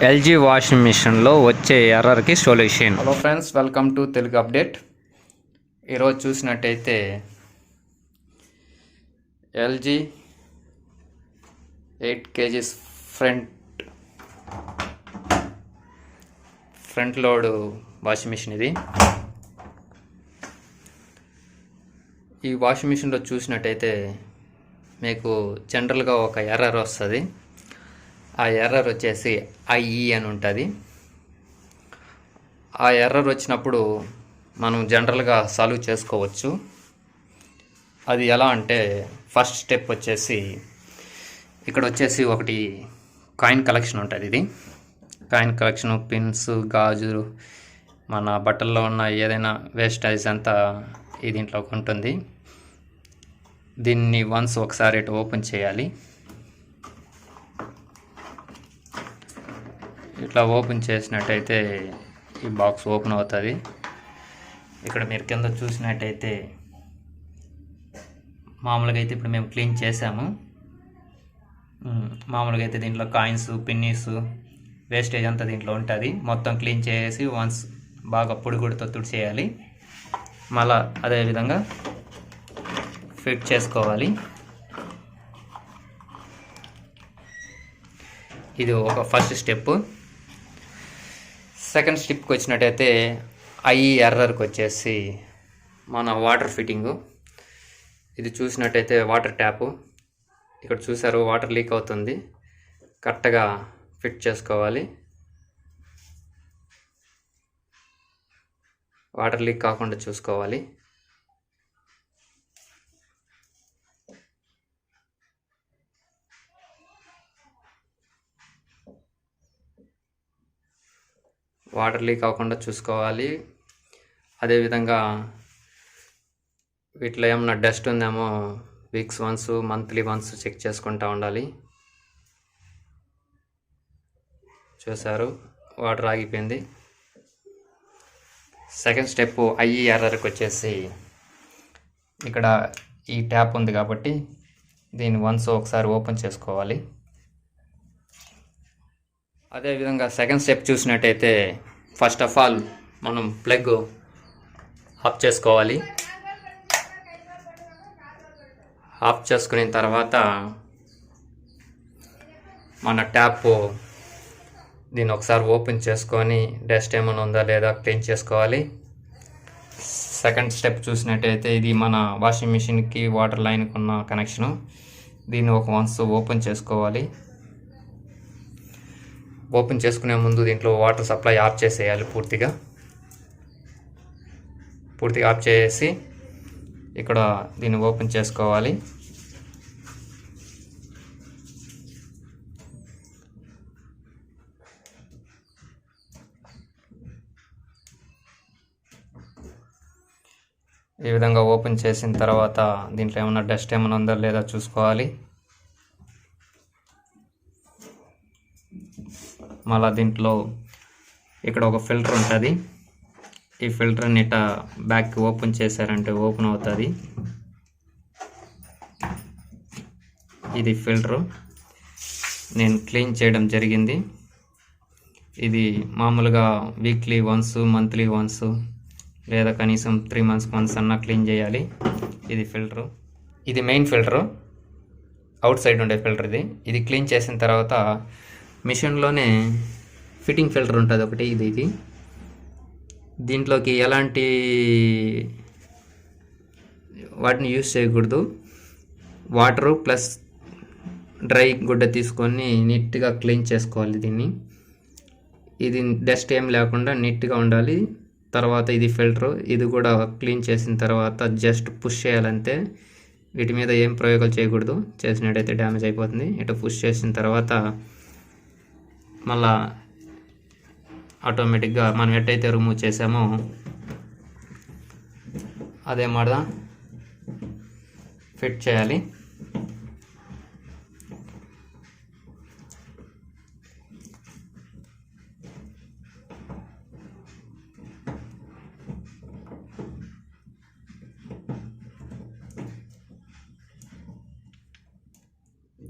LG washing మిషన్లో వచ్చే ఎర్రర్కి solution. Hello friends, welcome to Telugu update. ఈరోజు చూసినట్టయితే LG 8 kg front load washing machine ఇది. ఈ వాషింగ్ మిషన్లో చూసినట్టయితే మీకు జనరల్గా ఒక ఎర్రర్ వస్తుంది. ఆ ఎర్రర్ వచ్చేసి ఐఈ అని ఉంటుంది. ఆ ఎర్రర్ వచ్చినప్పుడు మనం జనరల్గా సాల్వ్ చేసుకోవచ్చు. అది ఎలా అంటే, ఫస్ట్ స్టెప్ వచ్చేసి ఇక్కడ వచ్చేసి ఒకటి కాయిన్ కలెక్షన్ ఉంటుంది. ఇది కాయిన్ కలెక్షన్, పిన్స్, గాజులు, మన బట్టల్లో ఉన్న ఏదైనా వేస్టేజ్ అంతా ఈ దీంట్లో ఉంటుంది. దీన్ని వన్స్ ఒకసారి ఇటు ఓపెన్ చేయాలి. ఇట్లా ఓపెన్ చేసినట్టయితే ఈ బాక్స్ ఓపెన్ అవుతుంది. ఇక్కడ మీరు కింద చూసినట్టయితే మామూలుగా అయితే ఇప్పుడు మేము క్లీన్ చేసాము. మామూలుగా అయితే దీంట్లో కాయిన్స్, పిన్నీస్, వేస్టేజ్ అంతా దీంట్లో ఉంటుంది. మొత్తం క్లీన్ చేసి వన్స్ బాగా పొడిగుడితో తుడిచేయాలి. మళ్ళా అదేవిధంగా ఫిట్ చేసుకోవాలి. ఇది ఒక ఫస్ట్ స్టెప్. సెకండ్ స్టెప్కి వచ్చినట్టయితే ఐఈ ఎర్రర్కి వచ్చేసి మన వాటర్ ఫిట్టింగు. ఇది చూసినట్టయితే వాటర్ ట్యాపు. ఇక్కడ చూసారు, వాటర్ లీక్ అవుతుంది. కరెక్ట్గా ఫిట్ చేసుకోవాలి. వాటర్ లీక్ కాకుండా చూసుకోవాలి. వాటర్ లీక్ అవ్వకుండా చూసుకోవాలి. అదేవిధంగా వీటిలో ఏమన్నా డస్ట్ ఉందేమో weeks once, monthly once check చేసుకుంటూ ఉండాలి. చూసారు, వాటర్ ఆగిపోయింది. సెకండ్ స్టెప్ ఐఈ ఎర్రర్కి వచ్చేసి ఇక్కడ ఈ ట్యాప్ ఉంది కాబట్టి దీన్ని వన్స్ ఒకసారి ఓపెన్ చేసుకోవాలి. అదేవిధంగా సెకండ్ స్టెప్ చూసినట్టయితే ఫస్ట్ ఆఫ్ ఆల్ మనం ప్లగ్ ఆఫ్ చేసుకోవాలి. ఆఫ్ చేసుకున్న తర్వాత మన ట్యాప్ దీన్ని ఒకసారి ఓపెన్ చేసుకొని డస్ట్ ఏమైనా ఉందా లేదా క్లీన్ చేసుకోవాలి. సెకండ్ స్టెప్ చూసినట్టయితే ఇది మన వాషింగ్ మిషన్కి వాటర్ లైన్కి ఉన్న కనెక్షను. దీన్ని ఒక వన్స్ ఓపెన్ చేసుకోవాలి. ఓపెన్ చేసుకునే ముందు దీంట్లో వాటర్ సప్లై ఆఫ్ చేసేయాలి. పూర్తిగా ఆఫ్ చేసి ఇక్కడ దీన్ని ఓపెన్ చేసుకోవాలి. ఈ విధంగా ఓపెన్ చేసిన తర్వాత దీంట్లో ఏమైనా డస్ట్ ఏమైనా ఉందా లేదా చూసుకోవాలి. మళ్ళీ దీంట్లో ఇక్కడ ఒక ఫిల్టర్ ఉంటుంది. ఈ ఫిల్టర్ని ఇట్లా బ్యాక్ ఓపెన్ చేశారంటే ఓపెన్ అవుతుంది. ఇది ఫిల్టరు నేను క్లీన్ చేయడం జరిగింది. ఇది మామూలుగా వీక్లీ వన్స్, మంత్లీ వన్స్ లేదా కనీసం 3 months వన్స్ అన్నా క్లీన్ చేయాలి. ఇది ఫిల్టరు. ఇది మెయిన్ ఫిల్టరు, అవుట్ సైడ్ ఉండే ఫిల్టర్. ఇది క్లీన్ చేసిన తర్వాత మిషన్లోనే ఫిట్టింగ్ ఫిల్టర్ ఉంటుంది ఒకటి. ఇది దీంట్లోకి ఎలాంటి వాటిని యూజ్ చేయకూడదు. వాటరు ప్లస్ డ్రై గుడ్డ తీసుకొని నీట్గా క్లీన్ చేసుకోవాలి దీన్ని. ఇది డస్ట్ ఏం లేకుండా నీట్గా ఉండాలి. తర్వాత ఇది ఫిల్టరు. ఇది కూడా క్లీన్ చేసిన తర్వాత జస్ట్ పుష్ చేయాలంతే. వీటి మీద ఏం ప్రయోగాలు చేయకూడదు, చేసినట్టయితే డ్యామేజ్ అయిపోతుంది. ఇటు పుష్ చేసిన తర్వాత మళ్ళా ఆటోమేటిక్గా మనం ఎట్టయితే రిమూవ్ చేసామో అదే మాట ఫిట్ చేయాలి.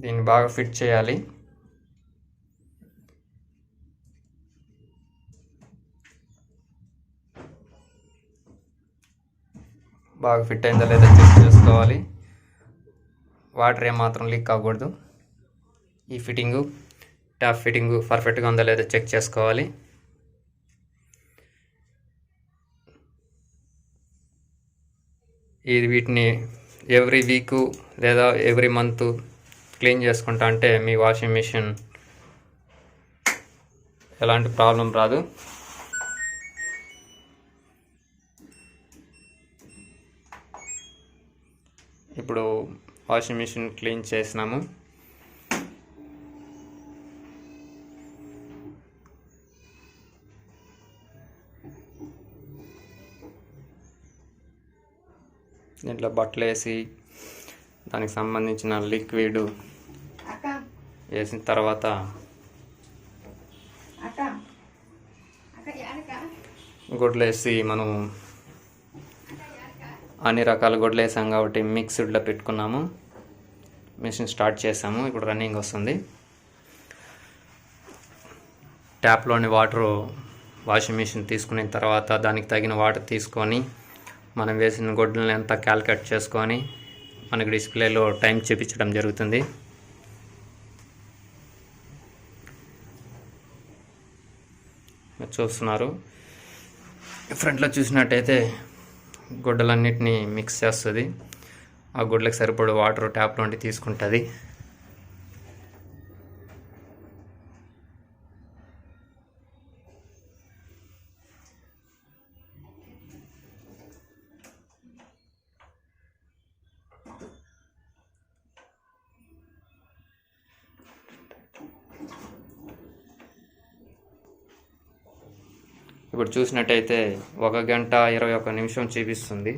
దీన్ని బాగా ఫిట్ చేయాలి. బాగా ఫిట్ అయిందో లేదో చెక్ చేసుకోవాలి. వాటర్ ఏమాత్రం లీక్ అవ్వకూడదు. ఈ ఫిట్టింగు ట్యాప్ ఫిట్టింగు పర్ఫెక్ట్గా ఉందో లేదో చెక్ చేసుకోవాలి. వీటిని ఎవ్రీ వీకు లేదా ఎవ్రీ మంత్ క్లీన్ చేసుకుంటా అంటే మీ వాషింగ్ మిషన్ ఎలాంటి ప్రాబ్లం రాదు. ఇప్పుడు వాషింగ్ మిషన్ క్లీన్ చేసినాము. దీంట్లో బట్టలు వేసి దానికి సంబంధించిన లిక్విడ్ వేసిన తర్వాత గుడ్లు వేసి మనం అన్ని రకాల గుడ్లు వేసాం కాబట్టి మిక్స్డ్లో పెట్టుకున్నాము. మిషన్ స్టార్ట్ చేసాము. ఇప్పుడు రన్నింగ్ వస్తుంది. ట్యాప్లోని వాటరు వాషింగ్ మిషన్ తీసుకున్న తర్వాత దానికి తగిన వాటర్ తీసుకొని మనం వేసిన గుడ్లని అంతా క్యాల్కులేట్ చేసుకొని మనకి డిస్ప్లేలో టైం చూపించడం జరుగుతుంది. మీరు చూస్తున్నారు. ఫ్రంట్లో చూసినట్టయితే గుడ్డలన్నిటినీ మిక్స్ చేస్తుంది. ఆ గుడ్లకు సరిపడే వాటర్ ట్యాప్ నుండి తీసుకుంటుంది. ఇప్పుడు చూసినట్టయితే 1 గంట 21 నిమిషం చూపిస్తుంది.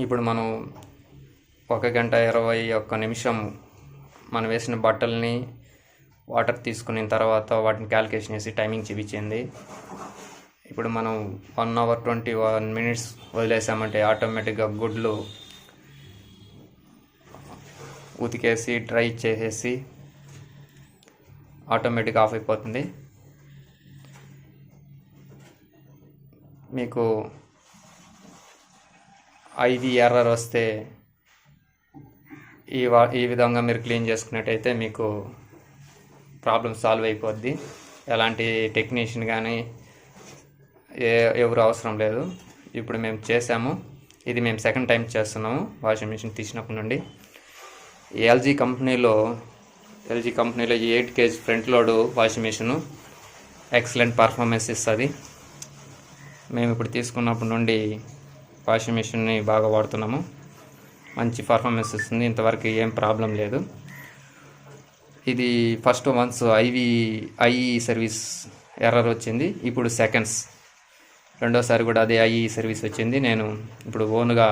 ఇప్పుడు మనం 1 గంట 21 నిమిషం మనం వేసిన బట్టల్ని వాటర్ తీసుకున్న తర్వాత వాటిని క్యాల్కులేషన్ చేసి టైమింగ్ చూపించింది. ఇప్పుడు మనం 1 hour 21 minutes వదిలేసామంటే ఆటోమేటిక్గా గుడ్లు ఉతికేసి డ్రై చేసేసి ఆటోమేటిక్గా ఆఫ్ అయిపోతుంది. మీకు ఐవి ఎర్రర్ వస్తే ఈ విధంగా మీరు క్లీన్ చేసుకున్నట్టయితే మీకు ప్రాబ్లం సాల్వ్ అయిపోద్ది. ఎలాంటి టెక్నీషియన్ కానీ ఎవరు అవసరం లేదు. ఇప్పుడు మేము చేసాము. ఇది మేము సెకండ్ టైం చేస్తున్నాము వాషింగ్ మిషన్ తీసినప్పటి నుండి. ఎల్జీ కంపెనీలో 8 kg front load washing machine excellent performance ఇస్తుంది. మేము ఇప్పుడు తీసుకున్నప్పటి నుండి వాషింగ్ మిషన్ని బాగా వాడుతున్నాము. మంచి పర్ఫార్మెన్స్ ఇస్తుంది. ఇంతవరకు ఏం ప్రాబ్లం లేదు. ఇది first once IE service error వచ్చింది. ఇప్పుడు సెకండ్స్ రెండోసారి కూడా అదే ఐఈ సర్వీస్ వచ్చింది. నేను ఇప్పుడు ఓన్గా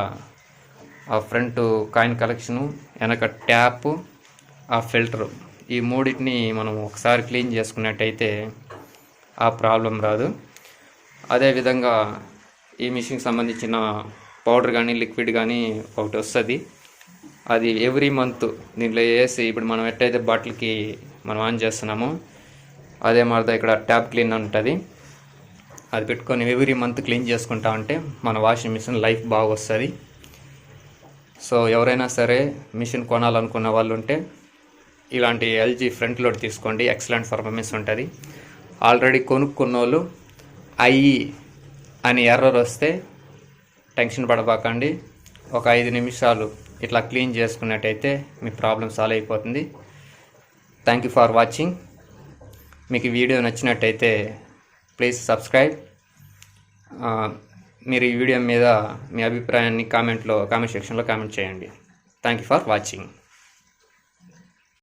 ఆ ఫ్రంట్ కాయిన్ కలెక్షను, వెనక ట్యాప్, ఆ ఫిల్టరు, ఈ మూడింటిని మనం ఒకసారి క్లీన్ చేసుకున్నట్టయితే ఆ ప్రాబ్లం రాదు. అదేవిధంగా ఈ మిషన్కి సంబంధించిన పౌడర్ కానీ లిక్విడ్ కానీ ఒకటి వస్తుంది. అది ఎవ్రీ మంత్ దీంట్లో వేసి ఇప్పుడు మనం ఎట్టయితే బట్టలకి మనం ఆన్ చేస్తున్నామో అదే మాదిరిగా ఇక్కడ ట్యాప్ క్లీన్ ఉంటుంది. అది పెట్టుకొని ఎవ్రీ మంత్ క్లీన్ చేసుకుంటా ఉంటే మన వాషింగ్ మిషన్ లైఫ్ బాగా వస్తుంది. సో ఎవరైనా సరే మిషన్ కొనాలనుకున్న వాళ్ళు ఉంటే ఇలాంటి ఎల్జీ ఫ్రంట్ లోడ్ తీసుకోండి. ఎక్సలెంట్ పర్ఫార్మెన్స్ ఉంటుంది. ఆల్రెడీ కొనుక్కున్న వాళ్ళు ఐఈ అని ఎర్రర్ వస్తే టెన్షన్ పడబాకండి. ఒక 5 నిమిషాలు ఇట్లా క్లీన్ చేసుకున్నట్టయితే మీ ప్రాబ్లం సాల్వ్ అయిపోతుంది. Thank you for watching. మీకు ఈ వీడియో నచ్చినట్టయితే ప్లీజ్ సబ్స్క్రైబ్. మీరు ఈ వీడియో మీద మీ అభిప్రాయాన్ని కామెంట్ సెక్షన్లో కామెంట్ చేయండి. Thank you for watching.